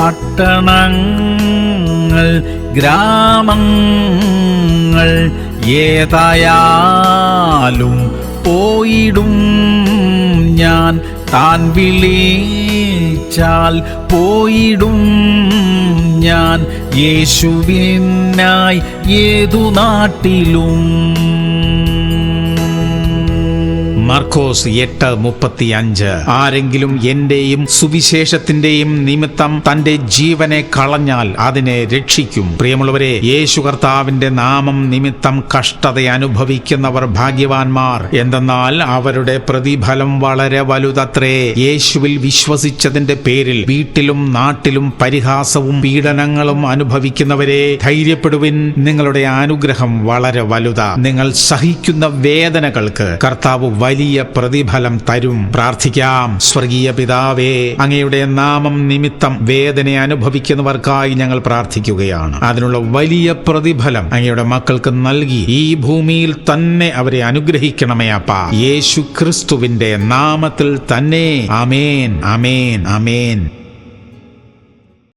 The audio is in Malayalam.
പട്ടണങ്ങൾ ഗ്രാമങ്ങൾ ഏതായാലും പോയിടും ഞാൻ. താൻ വിളിച്ചാൽ പോയിടും ഞാൻ, യേശുവിനായി ഏതു നാട്ടിലും. മർക്കോസ് 8:35. ആരെങ്കിലും എന്റെയും സുവിശേഷത്തിന്റെയും നിമിത്തം തന്റെ ജീവനെ കളഞ്ഞാൽ അതിനെ രക്ഷിക്കും. പ്രിയമുള്ളവരെ, യേശു കർത്താവിന്റെ നാമം നിമിത്തം കഷ്ടത അനുഭവിക്കുന്നവർ ഭാഗ്യവാന്മാർ. എന്തെന്നാൽ അവരുടെ പ്രതിഫലം വളരെ വലുതത്രേ. യേശുവിൽ വിശ്വസിച്ചതിന്റെ പേരിൽ വീട്ടിലും നാട്ടിലും പരിഹാസവും പീഡനങ്ങളും അനുഭവിക്കുന്നവരെ, ധൈര്യപ്പെടുവിൻ. നിങ്ങളുടെ അനുഗ്രഹം വളരെ വലുതാ. നിങ്ങൾ സഹിക്കുന്ന വേദനകൾക്ക് കർത്താവ് വലിയ പ്രതിഫലം തരും. പ്രാർത്ഥിക്കാം. സ്വർഗീയ പിതാവേ, അങ്ങയുടെ നാമം നിമിത്തം വേദന അനുഭവിക്കുന്നവർക്കായി ഞങ്ങൾ പ്രാർത്ഥിക്കുകയാണ്. അതിനുള്ള വലിയ പ്രതിഫലം അങ്ങയുടെ മക്കൾക്ക് നൽകി ഈ ഭൂമിയിൽ തന്നെ അവരെ അനുഗ്രഹിക്കണമേ അപ്പാ. യേശു ക്രിസ്തുവിന്റെ നാമത്തിൽ തന്നെ. ആമേൻ, ആമേൻ, ആമേൻ.